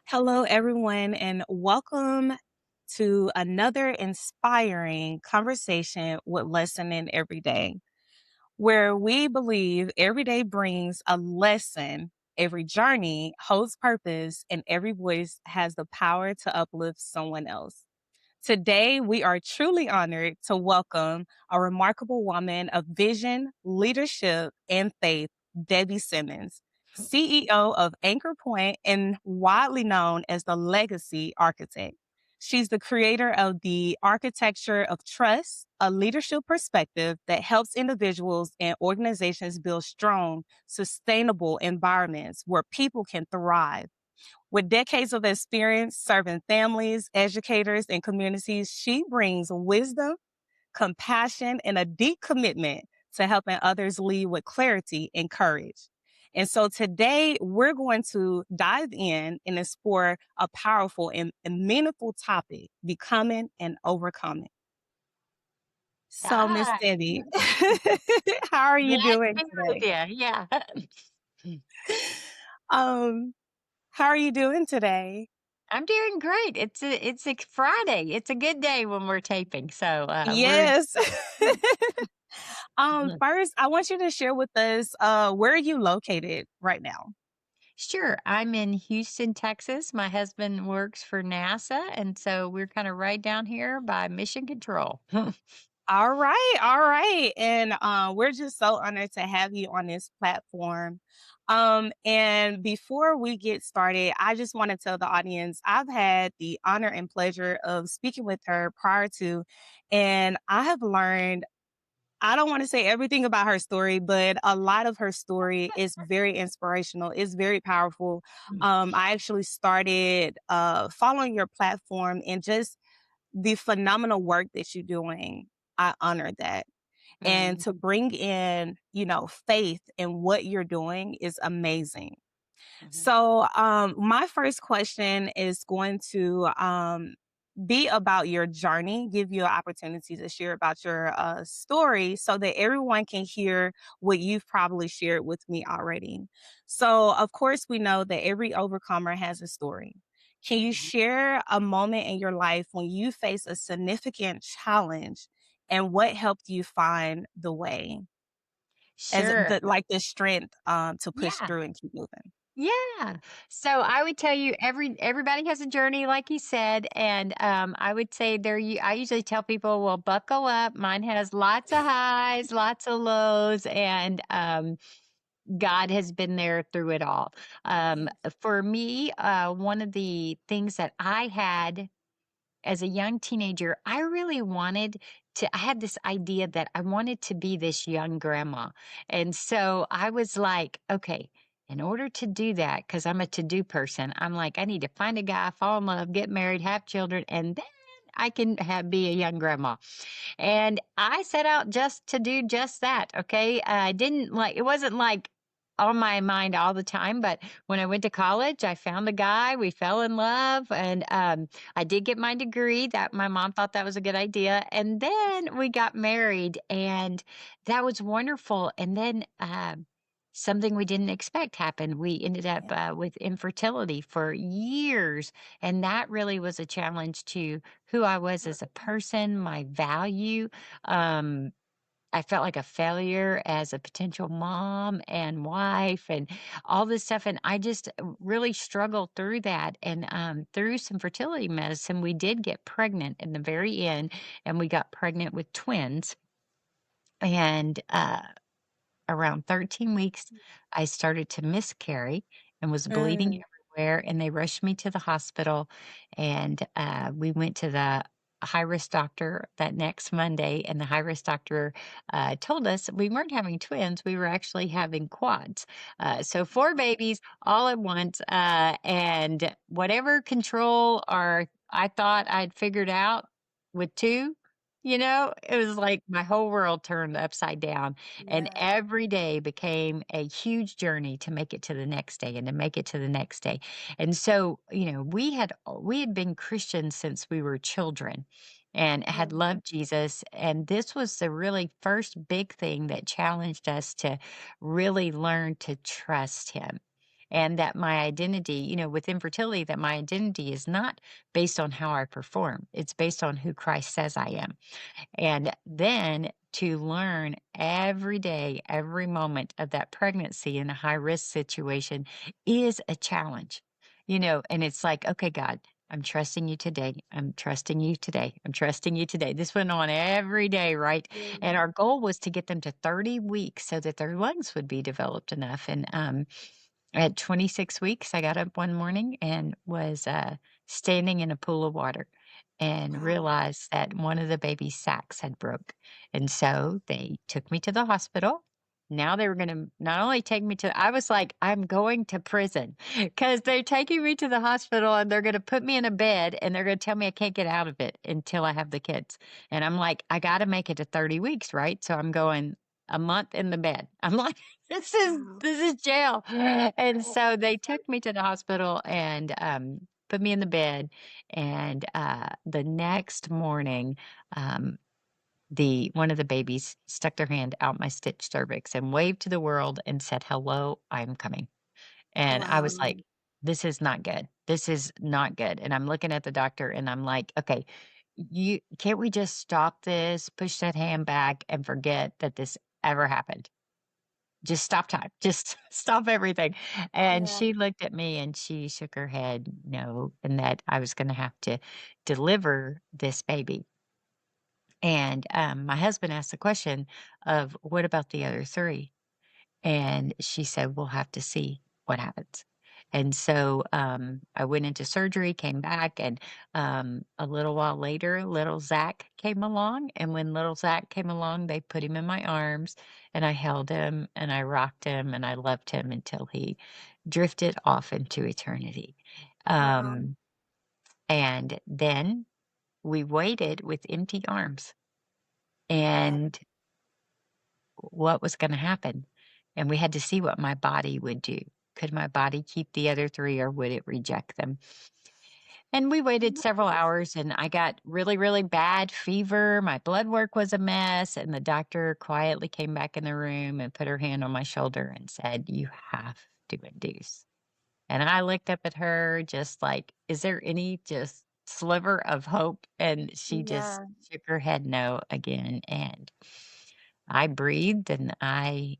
Hello, everyone, and welcome to another inspiring conversation with Lesson in Every Day, where we believe every day brings a lesson, every journey holds purpose, and every voice has the power to uplift someone else. Today, we are truly honored to welcome a remarkable woman of vision, leadership, and faith, Debbie Simmons, CEO of Anchor Point and widely known as the Legacy Architect. She's the creator of the Architecture of Trust, a leadership perspective that helps individuals and organizations build strong, sustainable environments where people can thrive. With decades of experience serving families, educators, and communities, she brings wisdom, compassion, and a deep commitment to helping others lead with clarity and courage. And so today we're going to dive in and explore a powerful and meaningful topic, becoming and overcoming. So, Miss Hi, Debbie, how are you glad to doing be with today? you. Yeah. Um, how are you doing today? I'm doing great. It's a Friday. It's a good day when we're taping. We're Yes. First, I want you to share with us, where are you located right now? sure. I'm in Houston, Texas. My husband works for NASA, and so we're kind of right down here by Mission Control. All right, and, we're just so honored to have you on this platform. And before we get started, I just wanna tell the audience, I've had the honor and pleasure of speaking with her prior to, and I have learned I don't wanna say everything about her story, but a lot of her story is very inspirational, it's very powerful. I actually started, following your platform and just the phenomenal work that you're doing. I honor that. And Mm, to bring in, faith in what you're doing is amazing. mhm. So, my first question is going to be about your journey, give you an opportunity to share about your story so that everyone can hear what you've probably shared with me already. So, of course, we know that every overcomer has a story. Can you Mhm. share a moment in your life when you face a significant challenge and what helped you find the way as Sure. the strength to push Yeah. through and keep moving? Yeah. So I would tell you everybody has a journey like you said, and I would say I usually tell people, well, buckle up. Mine has lots of highs, lots of lows, and God has been there through it all. Um, Yes. for me, one of the things that I had as a young teenager, I really wanted I had this idea that I wanted to be this young grandma. And so I was like, okay, in order to do that, because I'm a to do person, I'm like, I need to find a guy, fall in love, get married, have children, and then I can be a young grandma. And I set out just to do just that. Okay. I didn't like, it wasn't like on my mind all the time, but when I went to college, I found a guy, we fell in love, and I did get my degree. That my mom thought that was a good idea. And then we got married, and that was wonderful. And then, something we didn't expect happened. We ended up Yeah. with infertility for years. And that really was a challenge to who I was as a person, my value. Um, I felt like a failure as a potential mom and wife and all this stuff. And I just really struggled through that. And through some fertility medicine, we did get pregnant in the very end, and we got pregnant with twins. And around 13 weeks, I started to miscarry and was bleeding Mm. everywhere, and they rushed me to the hospital, and, we went to the high-risk doctor that next Monday, and the high-risk doctor, told us we weren't having twins, we were actually having quads. So 4 babies all at once, and whatever control or I thought I'd figured out with 2, it was like my whole world turned upside down. And Yeah. every day became a huge journey to make it to the next day and to make it to the next day. And so, we had been Christians since we were children and had Mm. loved Jesus. And this was the really first big thing that challenged us to really learn to trust him. and that my identity, with infertility, that my identity is not based on how I perform. It's based on who Christ says I am. And then to learn every day, every moment of that pregnancy in a high risk situation is a challenge, and it's like, okay, God, I'm trusting you today. I'm trusting you today. I'm trusting you today. This went on every day, right? And Yeah. our goal was to get them to 30 weeks so that their lungs would be developed enough. And at 26 weeks, I got up one morning and was standing in a pool of water and Wow. realized that one of the baby's sacks had broke. And so they took me to the hospital. Now they were going to not only take me to, I was like, I'm going to prison because they're taking me to the hospital and they're going to put me in a bed and they're going to tell me I can't get out of it until I have the kids. And I'm like, I got to make it to 30 weeks, right? So I'm going a month in the bed. I'm like, Wow. this is jail. And so they took me to the hospital and put me in the bed. And the next morning, um, the one of the babies stuck their hand out my stitched cervix and waved to the world and said, "Hello, I'm coming." And I was Wow. like, "This is not good. This is not good." And I'm looking at the doctor and I'm like, "Okay, you can't we just stop this, push that hand back, and forget that this ever happened? Just stop time. Just stop everything." And Yeah. she looked at me and she shook her head no, and that I was going to have to deliver this baby. And my husband asked the question of, "What about the other three?" And she said, "We'll have to see what happens." And so I went into surgery, came back, and a little while later, little Zach came along. And when little Zach came along, they put him in my arms, and I held him, and I rocked him, and I loved him until he drifted off into eternity. Wow. Um, and then we waited with empty arms. Yeah. And what was gonna happen, and we had to see what my body would do. Could my body keep the other 3 or would it reject them? And we waited several Yes. hours and I got really, really bad fever, my blood work was a mess, and the doctor quietly came back in the room and put her hand on my shoulder and said, "You have to induce." And I looked up at her just like, "Is there any just sliver of hope?" And she just Yeah. shook her head no again, and I breathed and I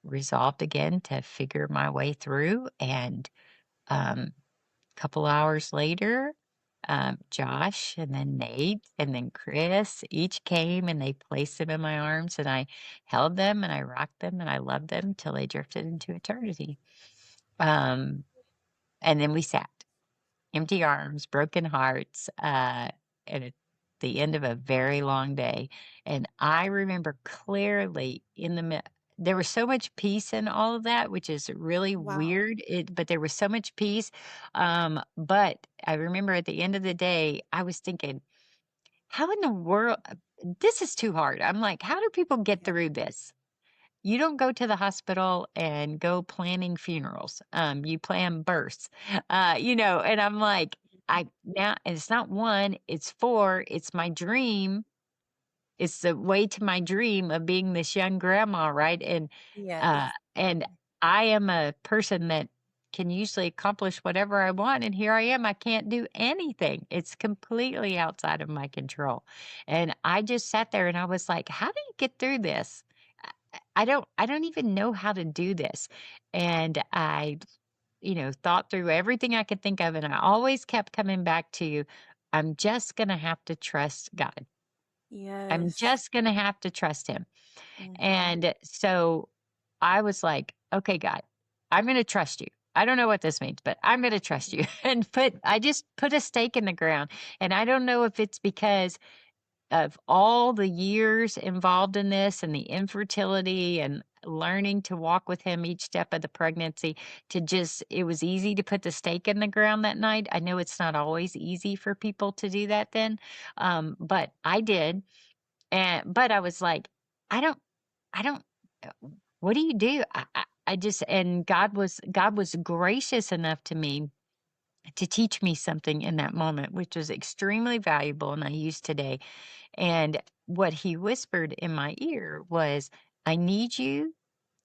resolved again to figure my way through. And a couple hours later, Josh and then Nate and then Chris each came and they placed them in my arms and I held them and I rocked them and I loved them till they drifted into eternity. Um, and then we sat. Empty arms, broken hearts, at the end of a very long day, and I remember clearly in the there was so much peace in all of that, which is really Wow. weird, but there was so much peace, but I remember at the end of the day, I was thinking, "How in the world this is too hard." I'm like, "How do people get Yeah. through this?" You don't go to the hospital and go planning funerals. You plan births, and I'm like, I now, and it's not one, it's four. It's my dream. It's the way to my dream of being this young grandma, right? Yes. And I am a person that can usually accomplish whatever I want, and here I am. I can't do anything. It's completely outside of my control. And I just sat there and I was like, how do you get through this? I don't even know how to do this. And I, thought through everything I could think of, and I always kept coming back to, I'm just gonna have to trust God. I'm Yes. just gonna have to trust him. Mhm. And so I was like, okay, God, I'm gonna trust you. I don't know what this means, but I'm gonna trust you. And I just put a stake in the ground. And I don't know if it's because of all the years involved in this and the infertility and learning to walk with him each step of the pregnancy, to just it was easy to put the stake in the ground that night. I know it's not always easy for people to do that then, but I did. And but I was like, I don't I don't what do you do? I just, and God was gracious enough to me to teach me something in that moment, which was extremely valuable and I use today. And what he whispered in my ear was, I need you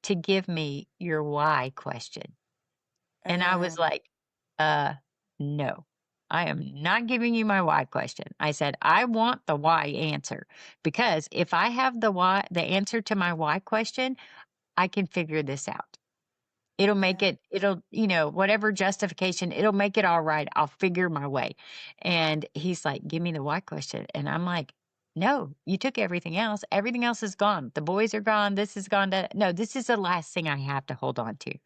to give me your why question. And I was Mm, like, no, I am not giving you my why question. I said, I want the why answer because if I have the answer to my why question, I can figure this out. yeah. Whatever justification, it'll make it all right. I'll figure my way. And he's like, give me the why question. And I'm like, no, you took everything else. Everything else is gone. The boys are gone. This is gone. No, this is the last thing I have to hold on to.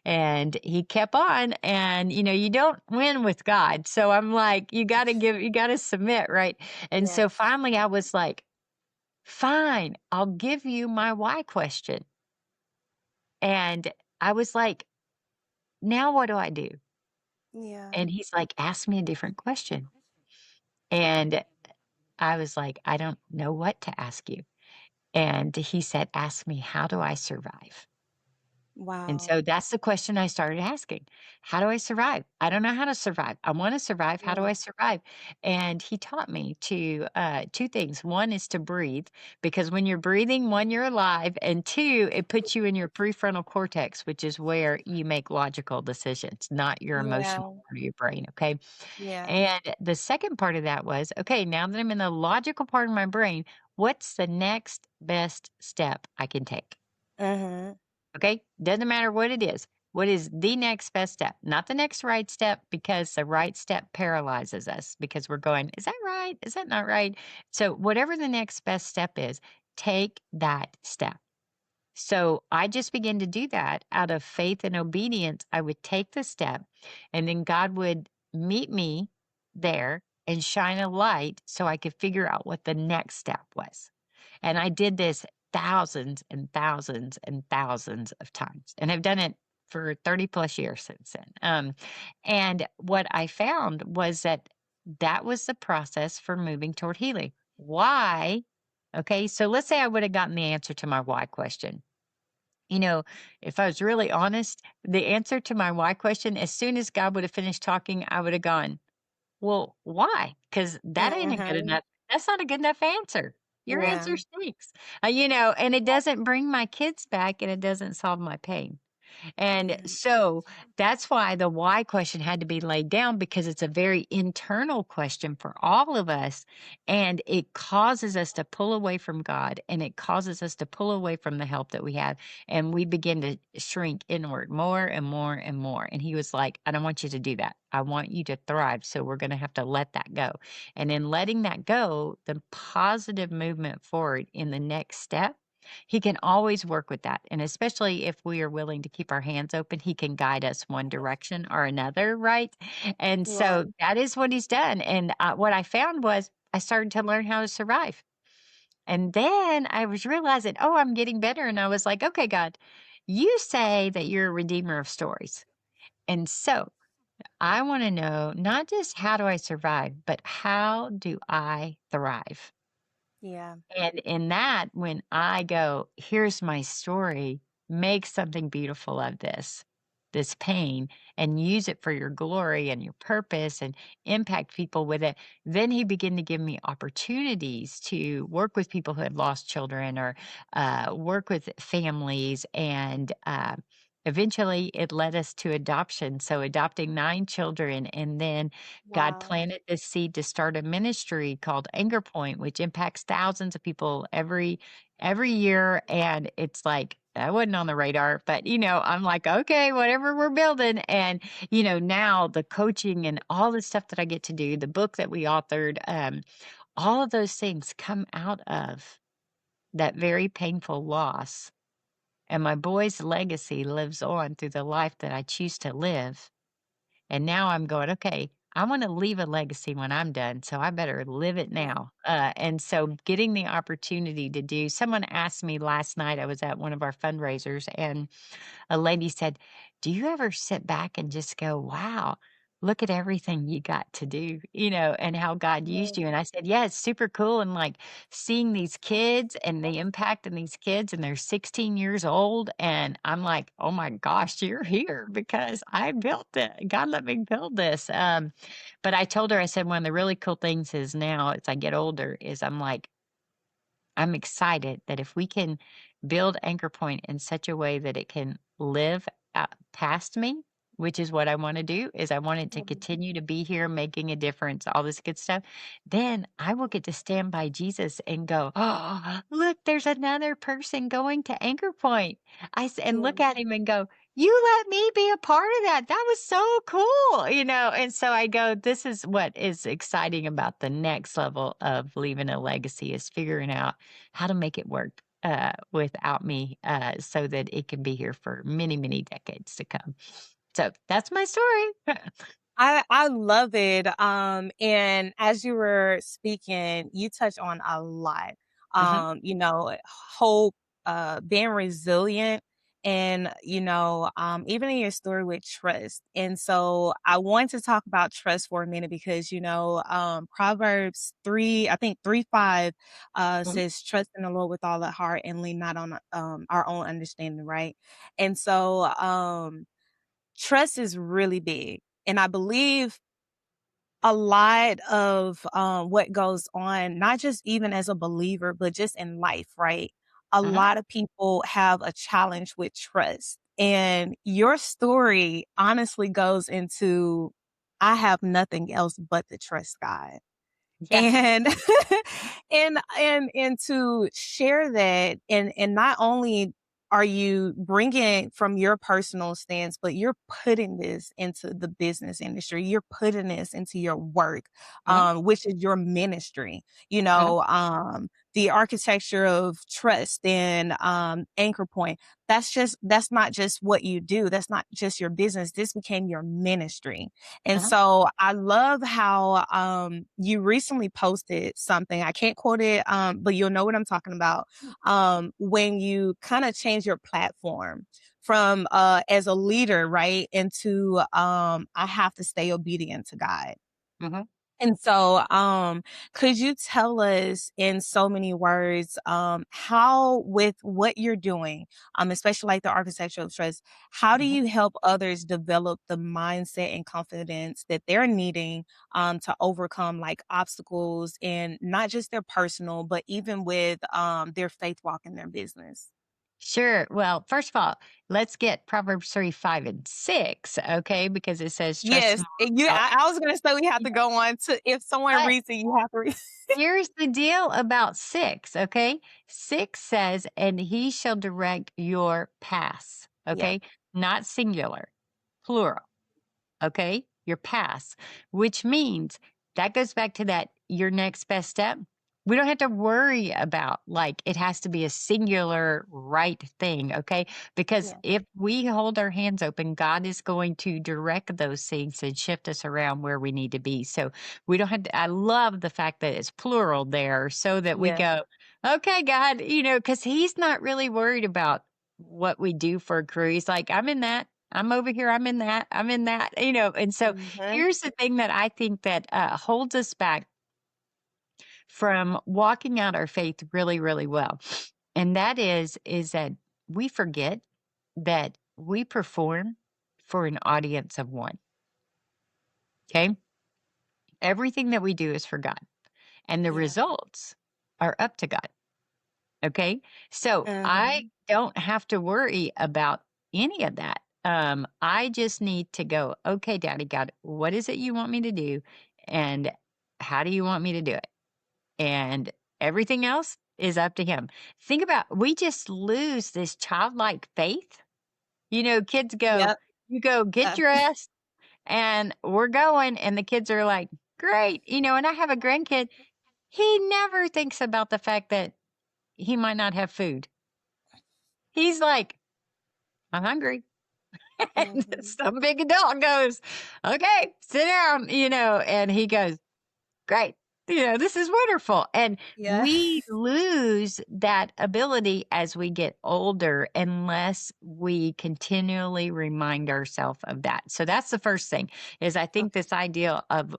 And he kept on. And, you don't win with God. So I'm like, you got to submit. Right. And so Yes. finally I was like, fine, I'll give you my why question. And I was like, now what do I do? Yeah. And he's like, "Ask me a different question." And I was like, "I don't know what to ask you." And he said, "Ask me, how do I survive?" And Wow. so that's the question I started asking. How do I survive? I don't know how to survive. I want to survive. How do I Yeah. survive? And he taught me to two things. One is to breathe, because when you're breathing, one, you're alive, and two, it puts you in your prefrontal cortex, which is where you make logical decisions, not your emotional Yeah. part of your brain. Okay. Yeah. And the second part of that was, okay, now that I'm in the logical part of my brain, what's the next best step I can take? Mhm. Okay. Doesn't matter what it is. What is the next best step? Not the next right step, because the right step paralyzes us because we're going, is that right? Is that not right? So, whatever the next best step is, take that step. So I just began to do that out of faith and obedience. I would take the step, and then God would meet me there and shine a light so I could figure out what the next step was. And I did this thousands and thousands and thousands of times, and I've done it for 30 plus years since then. And what I found was that that was the process for moving toward healing. Why? Okay, so let's say I would have gotten the answer to my why question. You know, if I was really honest, the answer to my why question, as soon as God would have finished talking, I would have gone, well, why? Because that ain't a good Mhm. enough, that's not a good enough answer. Your Yeah. answer stinks. And it doesn't bring my kids back and it doesn't solve my pain. And Yeah. so that's why the why question had to be laid down, because it's a very internal question for all of us. And it causes us to pull away from God, and it causes us to pull away from the help that we have. And we begin to shrink inward more and more and more. And he was like, I don't want you to do that. I want you to thrive. So we're going to have to let that go. And in letting that go, the positive movement forward in the next step, he can always work with that, and especially if we are willing to keep our hands open, he can guide us one direction or another, right? And Yeah. so that is what he's done, and, what I found was I started to learn how to survive, and then I was realizing, "Oh, I'm getting better," and I was like, "Okay, God, you say that you're a redeemer of stories, and so I wanna know not just how do I survive, but how do I thrive?" Yeah. And in that, when I go, here's my story, make something beautiful of this pain, and use it for your glory and your purpose and impact people with it. Then he began to give me opportunities to work with people who had lost children, or work with families. And eventually it led us to adoption. So adopting 9 children. And then God Wow. planted this seed to start a ministry called Anchor Point, which impacts thousands of people every year. And it's like, I wasn't on the radar, but I'm like, okay, whatever we're building. And now the coaching and all the stuff that I get to do, the book that we authored, all of those things come out of that very painful loss. And my boy's legacy lives on through the life that I choose to live. And now I'm going, okay, I want to leave a legacy when I'm done, so I better live it Yeah. now. And so getting the opportunity to do, someone asked me last night, I was at one of our fundraisers, and a lady said, do you ever sit back and just go, wow, look at everything you got to do, and how God used you? And I said, yeah, it's super cool. And like seeing these kids and the impact in these kids, and they're 16 years old. And I'm like, oh my gosh, you're here because I built it. God let me build this. But I told her, I said, one of the really cool things is now as I get older is I'm like, I'm excited that if we can build Anchor Point in such a way that it can live past me, which is what I want to do, is I wanted to Mhm. continue to be here making a difference, all this good stuff. Then I will get to stand by Jesus and go, "Oh, look, there's another person going to Anchor Point." And Yeah. look at him and go, "You let me be a part of that. That was so cool." And so I go, this is what is exciting about the next level of leaving a legacy, is figuring out how to make it work without me, so that it can be here for many, many decades to come. So that's my story. I love it. And as you were speaking, you touched on a lot. Mhm, Hope, being resilient, and even in your story with trust. And so I want to talk about trust for a minute because Proverbs 3, I think 3:5, mhm, says, "Trust in the Lord with all the heart and lean not on our own understanding." Right, and so trust is really big. And I believe a lot of what goes on, not just even as a believer, but just in life, right? A mhm. lot of people have a challenge with trust. And your story honestly goes into, I have nothing else but to trust God. Yeah. And and to share that, and not only are you bringing from your personal stance, but you're putting this into the business industry. You're putting this into your work, Mhm, which is your ministry. mhm, The architecture of trust and anchor point. That's not just what you do. That's not just your business. This became your ministry. And mhm. so I love how you recently posted something. I can't quote it, but you'll know what I'm talking about. When you kind of change your platform from as a leader, right, into I have to stay obedient to God. Mhm. And so, could you tell us in so many words, how with what you're doing, especially like the architecture of trust, how do Mhm. you help others develop the mindset and confidence that they're needing, to overcome like obstacles in not just their personal, but even with their faith walk in their business? Sure. Well, first of all, let's get Proverbs 3, 5, and 6, okay? Because it says, trust in Yes, the and you. Lord. I was gonna say we have Yeah. to go on to if someone But reads it, you have to read. here's the deal about 6, okay? 6 says, and he shall direct your paths, Yeah. okay? Not singular, plural. Okay, your past, which means that goes back to that your next best step. We don't have to worry about like it has to be a singular right thing, okay? Because Yeah. if we hold our hands open, God is going to direct those things and shift us around where we need to be. So we don't have to, I love the fact that it's plural there so that we Yeah. go, okay, God, because He's not really worried about what we do for a career. He's like, I'm in that. I'm over here, I'm in that, I'm in that, and so Mhm. here's the thing that I think that, holds us back from walking out our faith really, really well, and that is that we forget that we perform for an audience of one, okay? Everything that we do is for God, and the Yeah. results are up to God. Okay. So I Mhm. don't have to worry about any of that. I just need to go, okay, Daddy God, what is it you want me to do? And how do you want me to do it? And everything else is up to Him. Think about, we just lose this childlike faith. Kids go, Yep. you go get Uh, dressed and we're going. And the kids are like, great. And I have a grandkid. He never thinks about the fact that he might not have food. He's like, I'm hungry. And mhm. some big adult goes, okay, sit down, and he goes, great. This is wonderful. And Yeah. we lose that ability as we get older unless we continually remind ourselves of that. So that's the first thing is I think Okay. this idea of,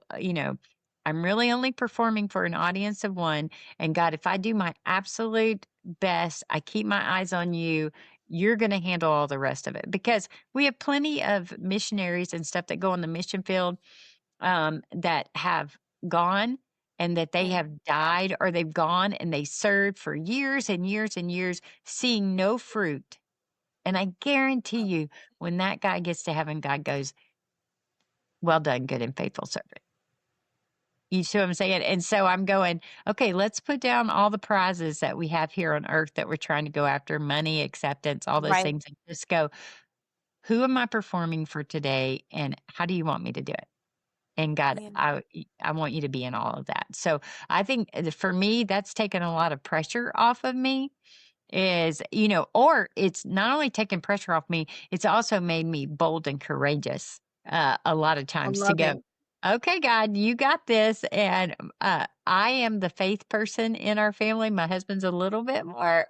I'm really only performing for an audience of one. And God, if I do my absolute best, I keep my eyes on you, you're going to handle all the rest of it. Because we have plenty of missionaries and stuff that go on the mission field, that have gone and that they Mm. have died, or they've gone and they served for years and years and years, seeing no fruit. And I guarantee you, when that guy gets to heaven, God goes, well done, good and faithful servant. You see what I'm saying? And so I'm going, okay, let's put down all the prizes that we have here on earth that we're trying to go after, money, acceptance, all those Right. things, and just go, who am I performing for today? And how do you want me to do it? And God, Yeah. I want you to be in all of that. So I think for me, that's taken a lot of pressure off of me is, or it's not only taken pressure off me, it's also made me bold and courageous a lot of I times to love go, it. okay, God, you got this. And I am the faith person in our family. My husband's a little bit more,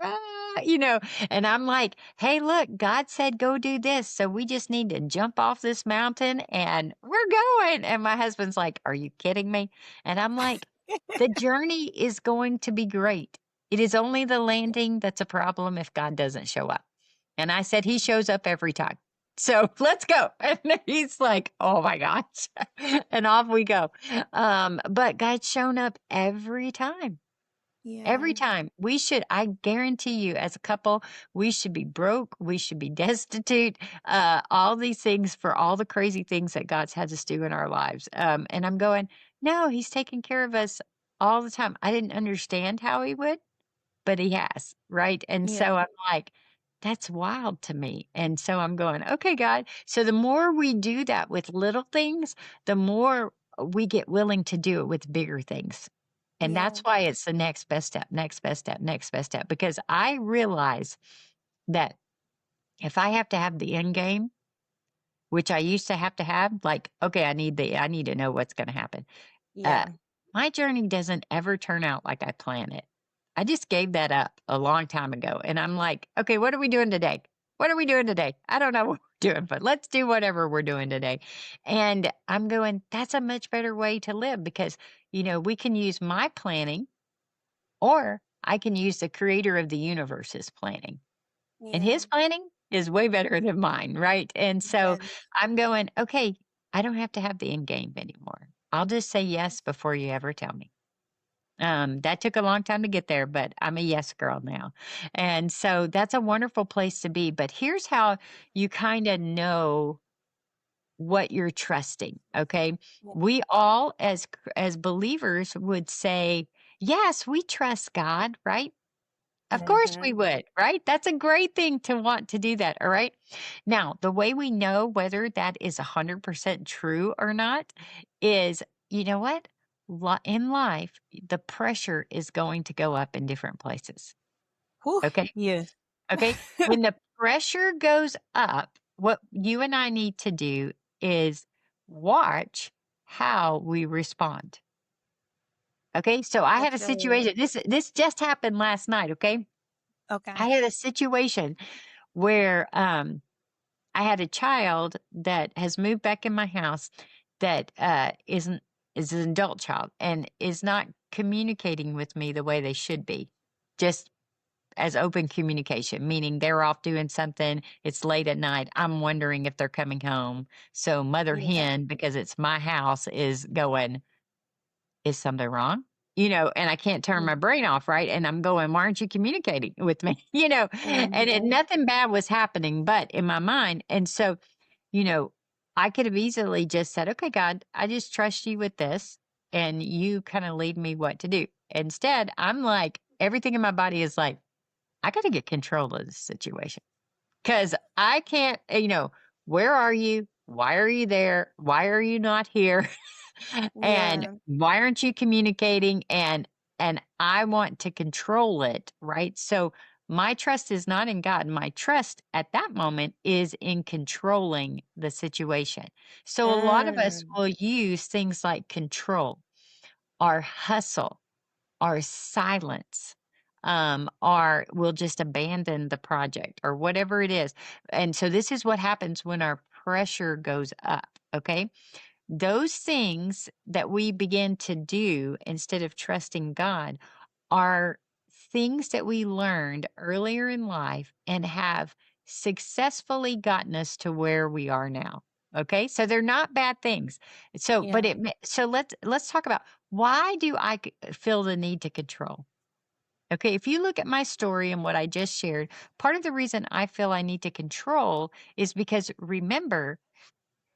and I'm like, hey, look, God said go do this. So we just need to jump off this mountain and we're going. And my husband's like, are you kidding me? And I'm like, the journey is going to be great. It is only the landing that's a problem if God doesn't show up. And I said, he shows up every time. So let's go. And he's like, oh my gosh. And off we go. But God's shown up every time. Every Yeah. time. I guarantee you, as a couple, we should be broke. We should be destitute. All these things for all the crazy things that God's had us do in our lives. And I'm going, no, he's taking care of us all the time. I didn't understand how he would, but he has, right? And Yeah. so I'm like, that's wild to me. And so I'm going, okay, God. So the more we do that with little things, the more we get willing to do it with bigger things. And that's Yeah. why it's the next best step, next best step, next best step. Because I realize that if I have to have the end game, which I used to have, like, okay, I need to know what's going to happen. Uh, Yeah. my journey doesn't ever turn out like I plan it. I just gave that up a long time ago. And I'm like, okay, what are we doing today? What are we doing today? I don't know what we're doing, but let's do whatever we're doing today. And I'm going, that's a much better way to live because, we can use my planning or I can use the creator of the universe's planning. And Yeah. his planning is way better than mine, right? And so Yes. I'm going, okay, I don't have to have the end game anymore. I'll just say yes before you ever tell me. That took a long time to get there, but I'm a yes girl now. And so that's a wonderful place to be. But here's how you kind of know what you're trusting. Okay. Yeah. We all as believers would say, yes, we trust God, right? Of course we Mhm. would, right? That's a great thing to want to do that. All right. Now, the way we know whether that is 100% true or not is, you know what? In life, the pressure is going to go up in different places. Whew. Okay. Yes. Okay. When the pressure goes up, what you and I need to do is watch how we respond. Okay. So I had a Absolutely. situation. This just happened last night. Okay. I Okay. had a situation where I had a child that has moved back in my house that isn't is an adult child and is not communicating with me the way they should be. Just as open communication, meaning they're off doing something, it's late at night. I'm wondering if they're coming home. So mother Yeah. hen, because it's my house, is going, is something wrong? And I can't turn Mm. my brain off, right? And I'm going, why aren't you communicating with me? And Mhm. nothing bad was happening, but in my mind. And so, you know, I could have easily just said, okay, God, I just trust you with this and you kind of lead me what to do. Instead, I'm like, everything in my body is like, I got to get control of this situation. Cause I can't, where are you? Why are you there? Why are you not here? And Yeah. why aren't you communicating? And I want to control it, right? So my trust is not in God. My trust at that moment is in controlling the situation. So a lot of us Mm. will use things like control, our hustle, our silence, or we'll just abandon the project or whatever it is. And so this is what happens when our pressure goes up. Okay. Those things that we begin to do instead of trusting God are things that we learned earlier in life and have successfully gotten us to where we are now. Okay? So they're not bad things. So but Yeah. so let's talk about why do I feel the need to control? Okay, if you look at my story and what I just shared, part of the reason I feel I need to control is because remember,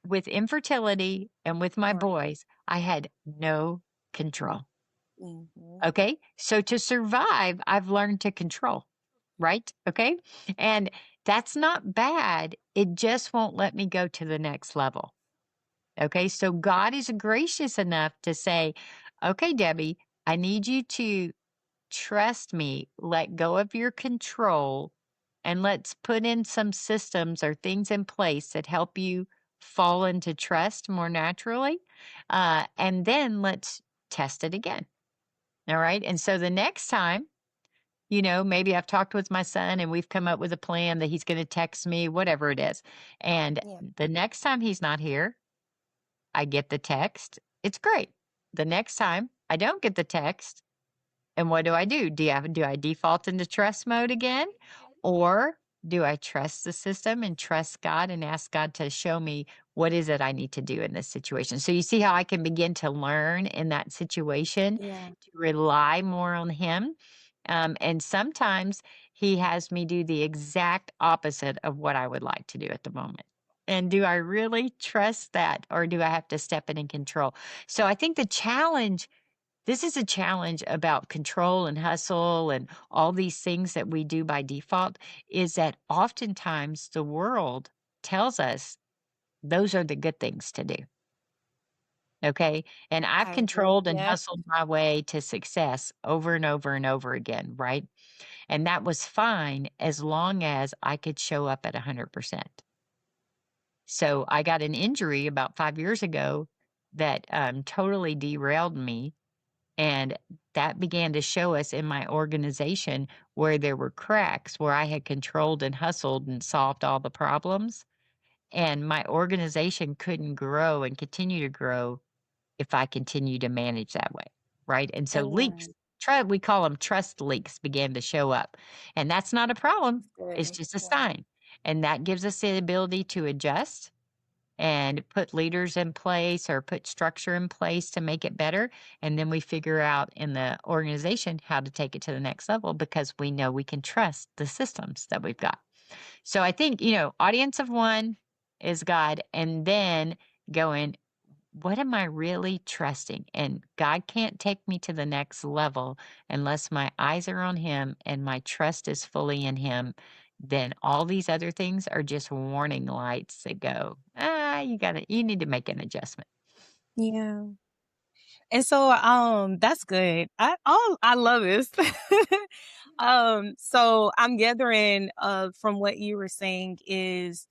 with infertility and with my Right. boys, I had no control. Mhm. Okay. So to survive, I've learned to control, right? Okay. And that's not bad. It just won't let me go to the next level. Okay. So God is gracious enough to say, okay, Debbie, I need you to trust me, let go of your control, and let's put in some systems or things in place that help you fall into trust more naturally. And then let's test it again. All right. And so the next time, maybe I've talked with my son and we've come up with a plan that he's going to text me, whatever it is. And Yeah. the next time he's not here, I get the text. It's great. The next time I don't get the text, and what do I do? Do I default into trust mode again? Or do I trust the system and trust God and ask God to show me what is it I need to do in this situation? So you see how I can begin to learn in that situation Yeah. to rely more on Him. And sometimes He has me do the exact opposite of what I would like to do at the moment. And do I really trust that, or do I have to step in and control? So I think the challenge this is a challenge about control and hustle and all these things that we do by default is that oftentimes the world tells us those are the good things to do. Okay. And I've I agree. controlled and Yep. hustled my way to success over and over and over again. Right. And that was fine as long as I could show up at 100%. So I got an injury about 5 years ago that totally derailed me. And that began to show us in my organization where there were cracks, where I had controlled and hustled and solved all the problems. And my organization couldn't grow and continue to grow if I continue to manage that way. Right. And so leaks, Amen. we call them trust leaks, began to show up. And that's not a problem. That's It's good. just a Yeah. sign. And that gives us the ability to adjust and put leaders in place or put structure in place to make it better. And then we figure out in the organization how to take it to the next level because we know we can trust the systems that we've got. So I think, audience of one is God, and then going, what am I really trusting? And God can't take me to the next level unless my eyes are on Him and my trust is fully in Him. Then all these other things are just warning lights that go, you need to make an adjustment. Yeah. And so, that's good. I love this. So I'm gathering, from what you were saying is,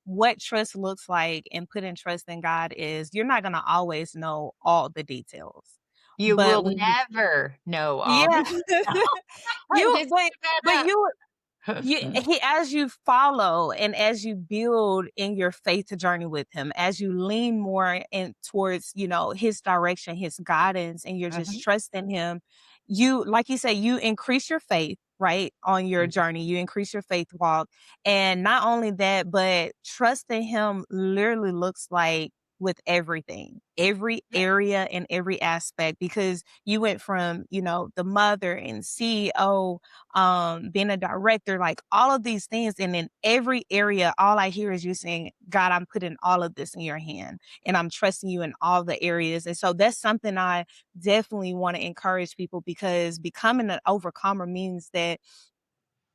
what trust looks like and putting trust in God is you're not going to always know all the details, You but will when you, never know all yeah, the details. you, Just but, give but that you, up. he as you follow and as you build in your faith journey with him, as you lean more in towards, his direction, his guidance, and you're just Mhm, trusting him, you like you say, you increase your faith, right? On your mhm. journey, you increase your faith walk. And not only that, but trusting him literally looks like with everything, every Yeah, area and every aspect, because you went from, the mother and CEO, being a director, like all of these things. And in every area, all I hear is you saying, God, I'm putting all of this in your hand and I'm trusting you in all the areas. And so that's something I definitely want to encourage people, because becoming an overcomer means that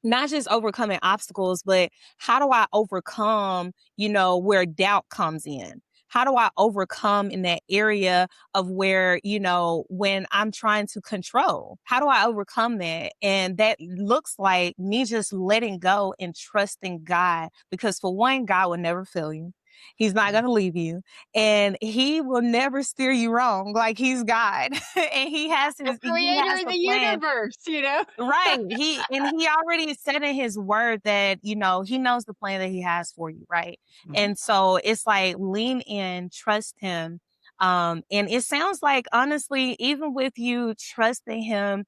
not just overcoming obstacles, but how do I overcome, where doubt comes in? How do I overcome in that area of where, when I'm trying to control? How do I overcome that? And that looks like me just letting go and trusting God, because for one, God will never fail you. He's not mhm. going to leave you, and he will never steer you wrong. Like, he's God and The he creator has of the the plan. universe. Right. He already said in his word that, he knows the plan that he has for you, right? Mhm. And so it's like lean in, trust him. And it sounds like, honestly, even with you trusting him,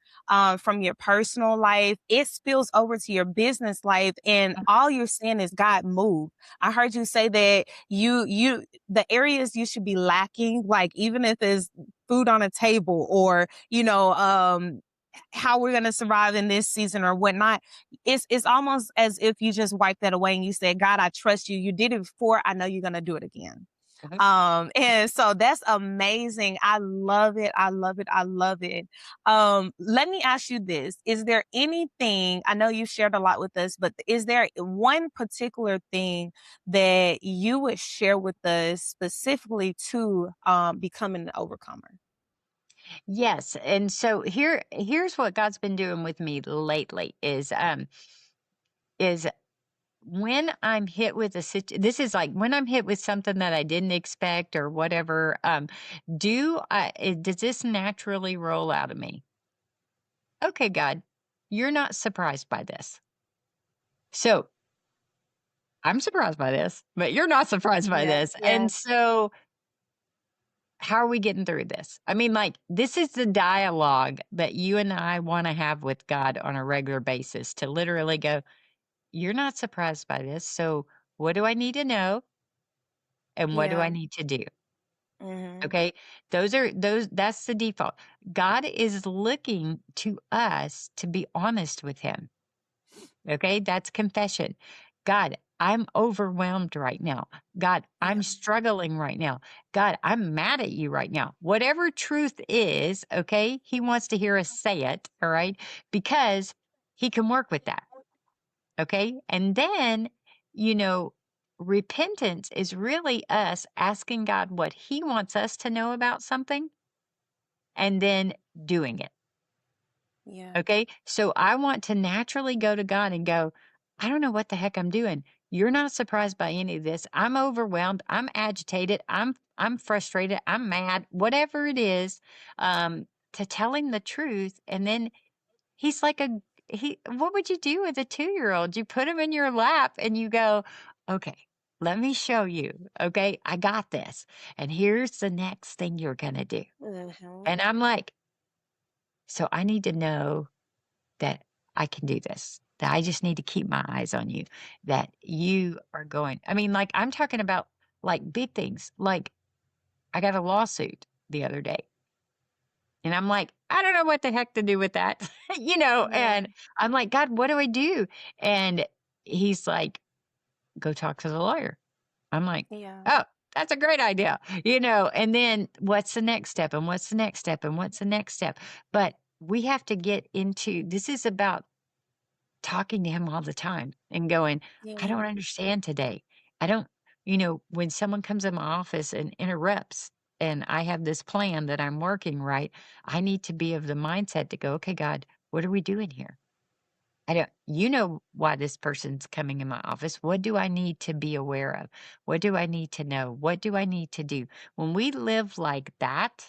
from your personal life, it spills over to your business life. And all you're saying is, God, move. I heard you say that the areas you should be lacking, like even if it's food on a table, or, how we're going to survive in this season or whatnot. It's almost as if you just wipe that away and you said, God, I trust you. You did it before. I know you're going to do it again. Mhm. And so that's amazing. I love it. I love it. I love it. Let me ask you this. Is there anything, I know you shared a lot with us, but is there one particular thing that you would share with us specifically to becoming an overcomer? Yes, and so here's what God's been doing with me lately is when I'm hit with this is like when I'm hit with something that I didn't expect or whatever, does this naturally roll out of me? Okay, God, you're not surprised by this. So I'm surprised by this, but you're not surprised by Yeah, this. yeah, And so how are we getting through this? I mean, like, this is the dialogue that you and I want to have with God on a regular basis to literally go, you're not surprised by this. So what do I need to know? And what do I yeah. need to do? Hmm. Okay. That's the default. God is looking to us to be honest with him. Okay, that's confession. God, I'm overwhelmed right now. God, Yeah, I'm struggling right now. God, I'm mad at you right now. Whatever truth is, okay, he wants to hear us say it, all right, because he can work with that. Okay. And then, you know, repentance is really us asking God what he wants us to know about something and then doing it. yeah, Okay. So I want to naturally go to God and go, I don't know what the heck I'm doing. You're not surprised by any of this. I'm overwhelmed. I'm agitated. I'm frustrated. I'm mad, whatever it is, to tell him the truth. And then he's like what would you do with a 2-year-old? You put him in your lap and you go, okay, let me show you. Okay. I got this. And here's the next thing you're going to do. hmm, And I'm like, so I need to know that I can do this, that I just need to keep my eyes on you, that you are going. I mean, like, I'm talking about like big things. Like, I got a lawsuit the other day, and I'm like, I don't know what the heck to do with that, yeah, and I'm like, God, what do I do? And he's like, go talk to the lawyer. I'm like, yeah, oh, that's a great idea, and then what's the next step? And what's the next step? And what's the next step? But we have to get into this is about talking to him all the time and going, I yeah, don't understand today. I don't, when someone comes in my office and interrupts and I have this plan that I'm working right, I need to be of the mindset to go, okay, God, what are we doing here? I don't, you know why this person's coming in my office. What do I need to be aware of? What do I need to know? What do I need to do? When we live like that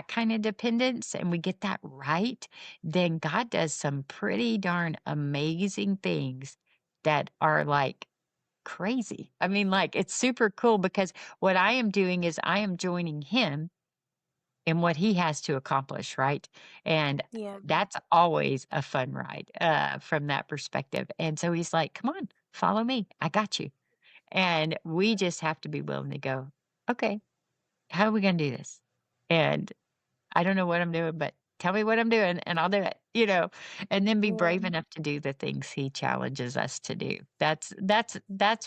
kind of dependence and we get that right, then God does some pretty darn amazing things that are like crazy. I mean, like, it's super cool because what I am doing is I am joining him in what he has to accomplish, right? And yeah, that's always a fun ride from that perspective. And so he's like, come on, follow me. I got you. And we just have to be willing to go, okay, how are we going to do this? And I don't know what I'm doing, but tell me what I'm doing and I'll do it, and then be yeah, brave enough to do the things he challenges us to do. That's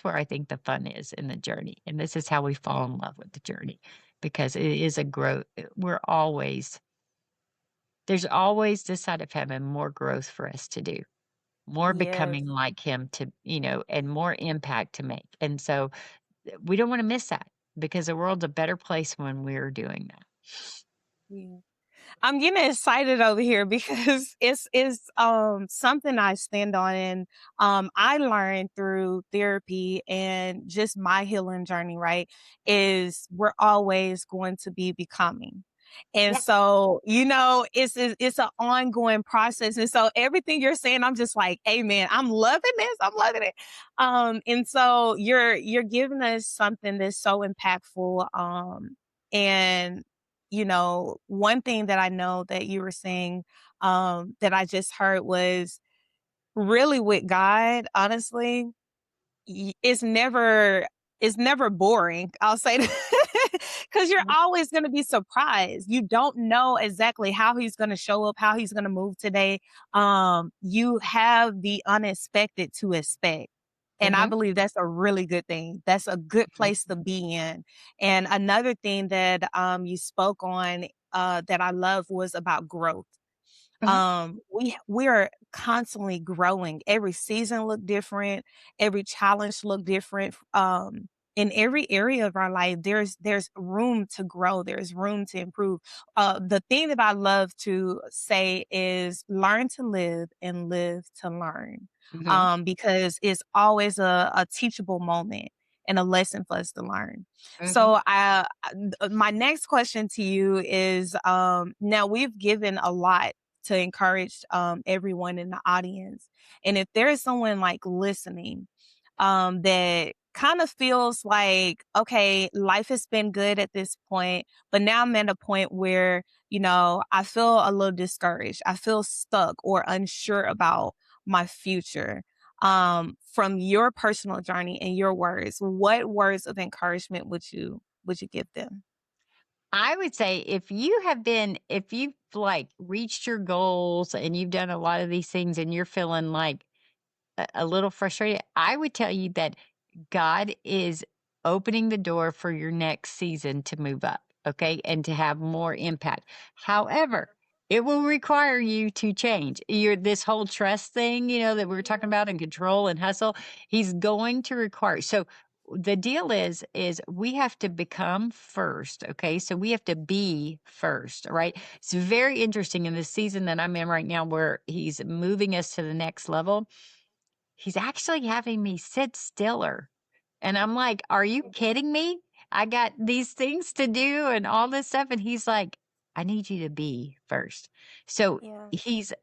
where I think the fun is in the journey. And this is how we fall in love with the journey because it is a growth. There's always this side of heaven more growth for us to do, more yes, becoming like him and more impact to make. And so we don't want to miss that because the world's a better place when we're doing that. yeah. I'm getting excited over here because it's something I stand on and I learned through therapy and just my healing journey, right? Is we're always going to be becoming. And Yeah. so, it's an ongoing process. And so everything you're saying, I'm just like, amen. I'm loving this. I'm loving it. And so you're giving us something that's so impactful. And one thing that I know that you were saying, that I just heard was really with God, honestly, it's never boring. I'll say because because you're always going to be surprised. You don't know exactly how he's going to show up, how he's going to move today. You have the unexpected to expect. And I Mhm, believe that's a really good thing. That's a good mhm, place to be in. And another thing that you spoke on that I love was about growth. mhm, We are constantly growing. Every season look different, every challenge look different. In every area of our life, there's room to grow, there's room to improve. The thing that I love to say is learn to live and live to learn. mhm, Because it's always a teachable moment and a lesson for us to learn. mhm. So my next question to you is now we've given a lot to encourage everyone in the audience. And if there is someone like listening that kind of feels like, okay, life has been good at this point, but now I'm at a point where, I feel a little discouraged. I feel stuck or unsure about my future. From your personal journey and your words, what words of encouragement would you give them? I would say if you've like reached your goals and you've done a lot of these things and you're feeling like a little frustrated, I would tell you that God is opening the door for your next season to move up, okay, and to have more impact. However, it will require you to change. This whole trust thing, that we were talking about and control and hustle. He's going to require. So the deal is we have to become first, okay? So we have to be first, all right? It's very interesting in the season that I'm in right now where he's moving us to the next level. He's actually having me sit stiller. And I'm like, "Are you kidding me? I got these things to do and all this stuff." And he's like, "I need you to be first." So Yeah. he's,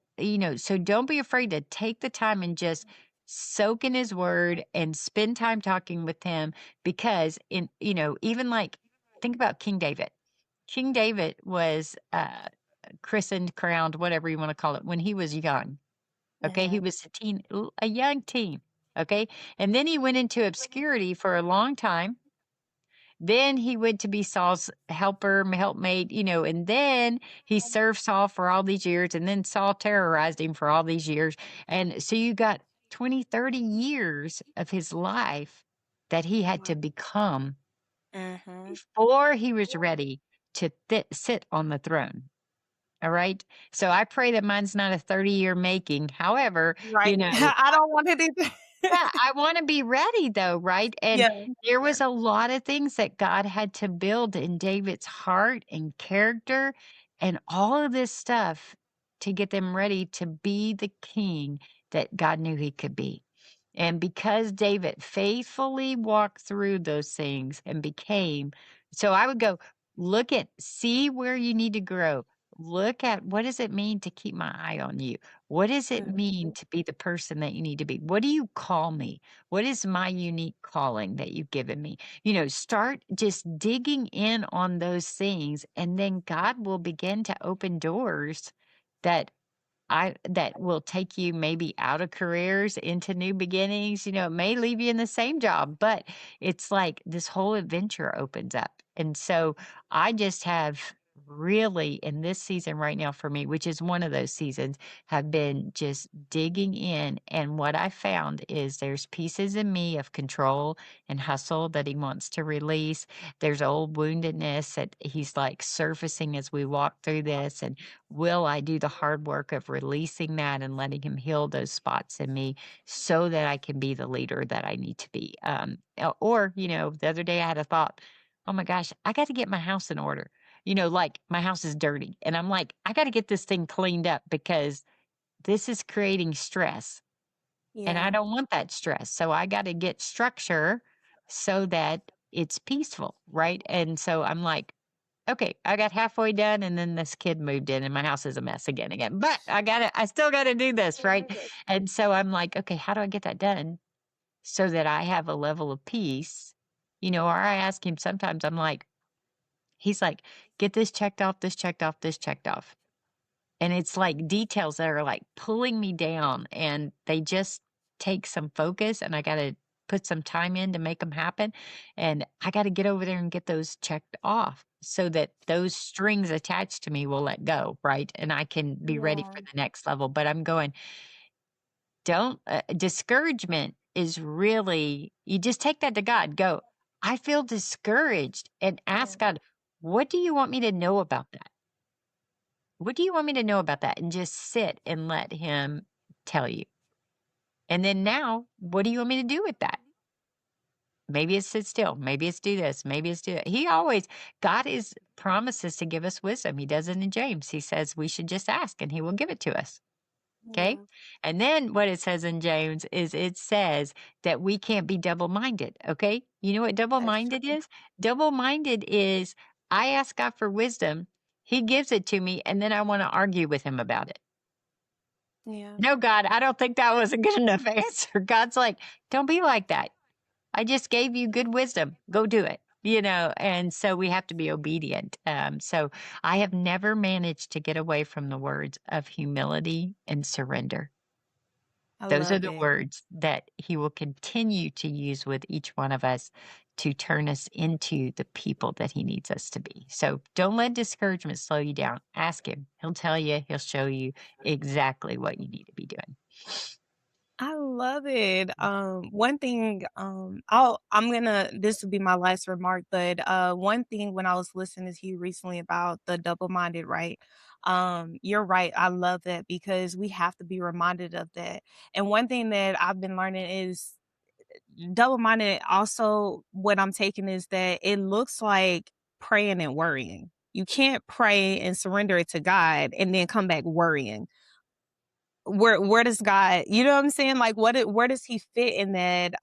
so don't be afraid to take the time and just soak in his word and spend time talking with him because even like think about King David. King David was christened, crowned, whatever you want to call it, when he was young. Okay, he Mhm. was a young teen, okay? And then he went into obscurity for a long time. Then he went to be Saul's helper, helpmate, and then he served Saul for all these years, and then Saul terrorized him for all these years. And so you got 20, 30 years of his life that he had to become Mhm. before he was ready to sit on the throne. All right. So I pray that mine's not a 30-year making. However, Right. I don't want it either. yeah, I wanna be ready though, right? And Yeah. there was a lot of things that God had to build in David's heart and character and all of this stuff to get them ready to be the king that God knew he could be. And because David faithfully walked through those things and became so I would go, see where you need to grow. Look at what does it mean to keep my eye on you? What does it mean Mhm. to be the person that you need to be? What do you call me? What is my unique calling that you've given me? Start just digging in on those things, and then God will begin to open doors that that will take you maybe out of careers into new beginnings. It may leave you in the same job, but it's like this whole adventure opens up. And so I just have really in this season right now for me, which is one of those seasons, have been just digging in. And what I found is there's pieces in me of control and hustle that he wants to release. There's old woundedness that he's like surfacing as we walk through this. And will I do the hard work of releasing that and letting him heal those spots in me so that I can be the leader that I need to be? The other day I had a thought, oh my gosh, I got to get my house in order. Like my house is dirty. And I'm like, I got to get this thing cleaned up because this is creating stress. And I Yeah. don't want that stress. So I got to get structure so that it's peaceful. Right. And so I'm like, okay, I got halfway done and then this kid moved in and my house is a mess again. But I still gotta do this, right? And so I'm like, okay, how do I get that done so that I have a level of peace? Or I ask him sometimes, he's like, get this checked off, this checked off, this checked off. And it's like details that are like pulling me down and they just take some focus and I gotta put some time in to make them happen, and I gotta get over there and get those checked off so that those strings attached to me will let go, right? And I can be ready Yeah. for the next level, but I'm going, don't discouragement is really you just take that to God. Go, I feel discouraged and Yeah. ask God, what do you want me to know about that? What do you want me to know about that? And just sit and let him tell you. And then now, what do you want me to do with that? Maybe it's sit still. Maybe it's do this. Maybe it's do that. God is promises to give us wisdom. He does it in James. He says we should just ask and he will give it to us. Okay. Yeah. And then what it says in James is it says that we can't be double minded. Okay. You know what double That's minded true. is? Double minded is I ask God for wisdom. He gives it to me. And then I want to argue with him about it. Yeah. No, God, I don't think that was a good enough answer. God's like, don't be like that. I just gave you good wisdom. Go do it. And so we have to be obedient. So I have never managed to get away from the words of humility and surrender. I Those are love the it. words that he will continue to use with each one of us to turn us into the people that he needs us to be. So don't let discouragement slow you down. Ask him. He'll tell you, he'll show you exactly what you need to be doing. I love it. One thing, I'm gonna this will be my last remark, but one thing when I was listening to you recently about the double-minded, right? You're right. I love that because we have to be reminded of that. And one thing that I've been learning is double-minded also what I'm taking is that it looks like praying and worrying. You can't pray and surrender it to God and then come back worrying. Where does God, you know what I'm saying? Like where does he fit in that?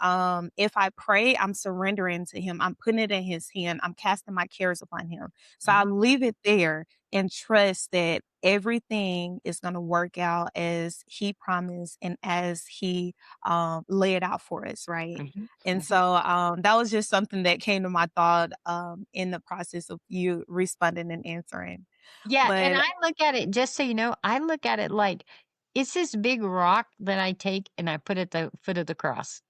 If I pray, I'm surrendering to him. I'm putting it in his hand. I'm casting my cares upon him. So I Mhm, leave it there and trust that everything is going to work out as he promised and as he lay it out for us, right? mhm, And mhm. so that was just something that came to my thought in the process of you responding and answering. Yeah, and But I look at it just so you know, I look at it like it's this big rock that I take and I put at the foot of the cross.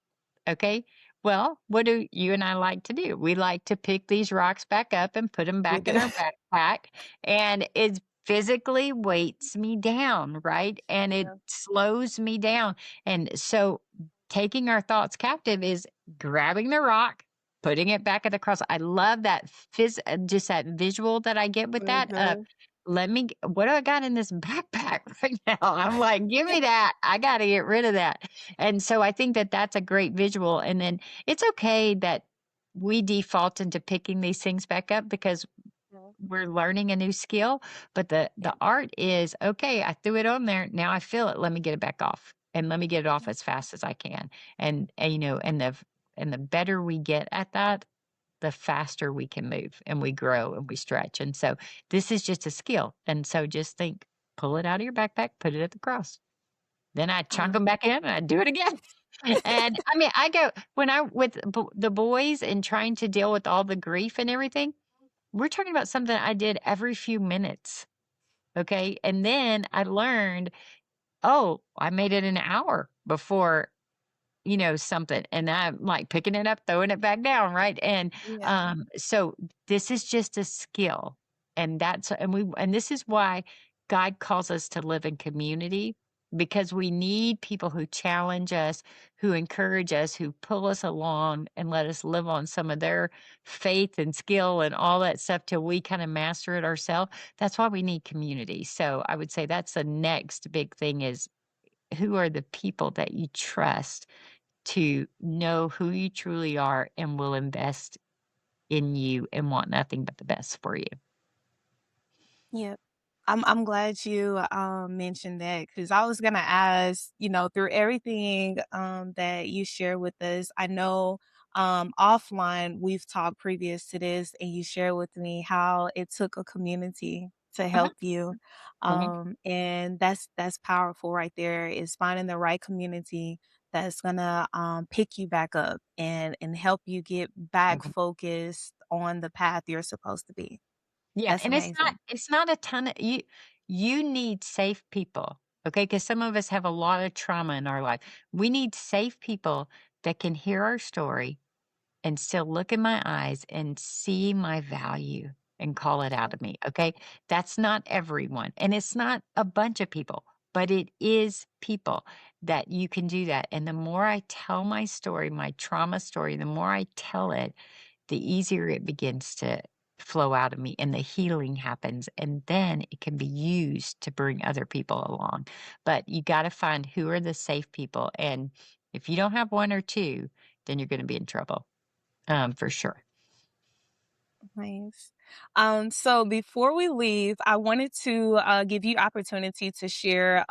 Okay. Well, what do you and I like to do? We like to pick these rocks back up and put them we back in do. our backpack. And it physically weights me down, right? And it Yeah. slows me down. And so taking our thoughts captive is grabbing the rock, putting it back at the cross. I love that just that visual that I get with that. Mhm. What do I got in this backpack right now? I'm like, give me that. I got to get rid of that. And so I think that that's a great visual. And then it's okay that we default into picking these things back up because Mhm. we're learning a new skill. But the Yeah. art is okay. I threw it on there. Now I feel it. Let me get it back off, and let me get it off as fast as I can. And the better we get at that, the faster we can move and we grow and we stretch. And so this is just a skill. And so just think, pull it out of your backpack, put it at the cross. Then I I chunk love them it. back in and I do it again. And I mean, I go when I with the boys and trying to deal with all the grief and everything, we're talking about something I did every few minutes. Okay. And then I learned, oh, I made it an hour before something, and I'm, like, picking it up, throwing it back down, right? And, Yeah. so this is just a skill, and this is why God calls us to live in community, because we need people who challenge us, who encourage us, who pull us along and let us live on some of their faith and skill and all that stuff till we kinda master it ourselves. That's why we need community. So I would say that's the next big thing is who are the people that you trust to know who you truly are and will invest in you and want nothing but the best for you. Yep. I'm glad you mentioned that because I was gonna ask, through everything that you share with us, I know offline we've talked previous to this, and you shared with me how it took a community to Mhm, help you. mhm. And that's powerful right there is finding the right community that's gonna pick you back up and help you get back Mhm. focused on the path you're supposed to be. Yeah, That's and amazing. it's not a ton of you need safe people, okay? Because some of us have a lot of trauma in our life. We need safe people that can hear our story and still look in my eyes and see my value and call it out of me, okay? That's not everyone, and it's not a bunch of people, but it is people that you can do that, and the more I tell my story, my trauma story, the more I tell it, the easier it begins to flow out of me and the healing happens. And then it can be used to bring other people along. But you got to find who are the safe people. And if you don't have one or two, then you're going to be in trouble for sure. Nice. So before we leave, I wanted to give you opportunity to share.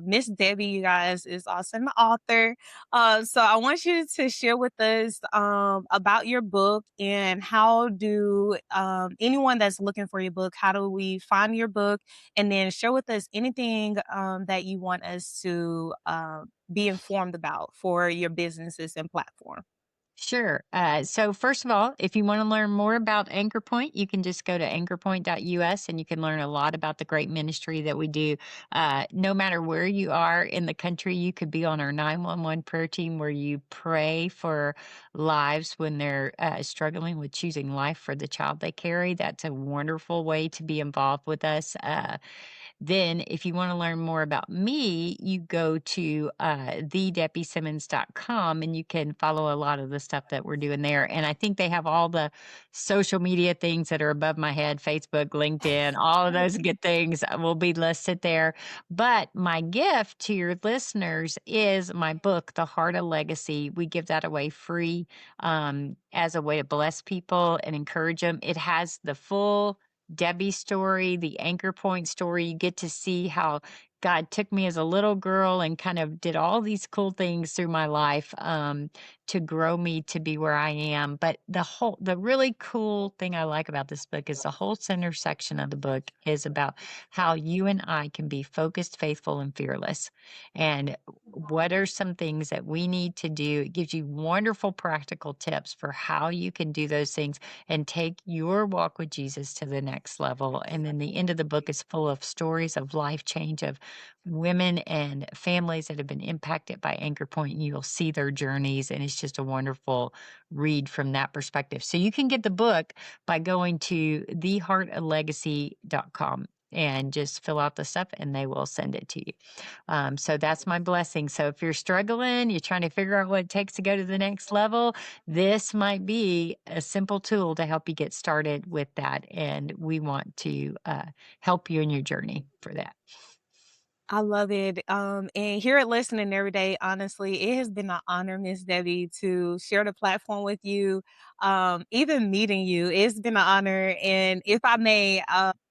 Miss Debbie, you guys, is also an author. So I want you to share with us about your book and how do anyone that's looking for your book, how do we find your book? And then share with us anything that you want us to be informed about for your businesses and platform. Sure. So first of all, if you want to learn more about Anchor Point, you can just go to anchorpoint.us and you can learn a lot about the great ministry that we do. No matter where you are in the country, you could be on our 911 prayer team where you pray for lives when they're struggling with choosing life for the child they carry. That's a wonderful way to be involved with us. Then, if you want to learn more about me, you go to thedebbieSimmons.com and you can follow a lot of the stuff that we're doing there. And I think they have all the social media things that are above my head: Facebook, LinkedIn, all of those good things will be listed there. But my gift to your listeners is my book, The Heart of Legacy. We give that away free as a way to bless people and encourage them. It has the full Debbie story, the anchor point story. You get to see how God took me as a little girl and kind of did all these cool things through my life to grow me to be where I am. But the really cool thing I like about this book is the whole center section of the book is about how you and I can be focused, faithful, and fearless. And what are some things that we need to do? It gives you wonderful practical tips for how you can do those things and take your walk with Jesus to the next level. And then the end of the book is full of stories of life change of women and families that have been impacted by Anchor Point, and you'll see their journeys. And it's just a wonderful read from that perspective. So you can get the book by going to theheartoflegacy.com and just fill out the stuff and they will send it to you. So that's my blessing. So if you're struggling, you're trying to figure out what it takes to go to the next level, this might be a simple tool to help you get started with that. And we want to help you in your journey for that. I love it. And here at Listening Every Day, honestly, it has been an honor, Miss Debbie, to share the platform with you. Even meeting you, it's been an honor. And if I may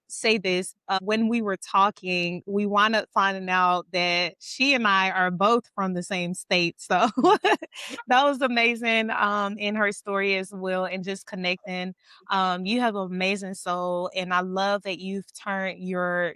say this, when we were talking, we wound up finding out that she and I are both from the same state. So that was amazing in her story as well, and just connecting. You have an amazing soul, and I love that you've turned your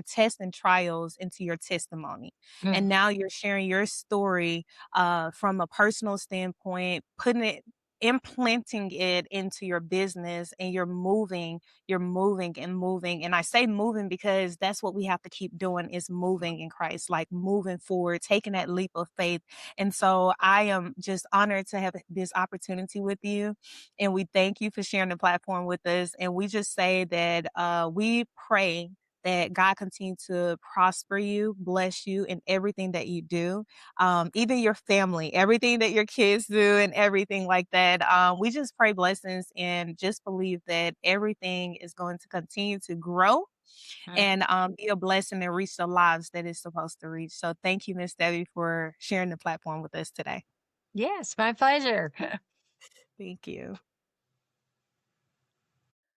tests and trials into your testimony. Mm. And now you're sharing your story from a personal standpoint, putting it implanting it into your business, and you're moving and moving. And I say moving because that's what we have to keep doing, is moving in Christ, like moving forward, taking that leap of faith. And so I am just honored to have this opportunity with you. And we thank you for sharing the platform with us. And we just say that we pray that God continue to prosper you, bless you in everything that you do, even your family, everything that your kids do, and everything like that. We just pray blessings and just believe that everything is going to continue to grow Mm. and be a blessing and reach the lives that it's supposed to reach. So thank you, Miss Debbie, for sharing the platform with us today. Yes, my pleasure. Thank you.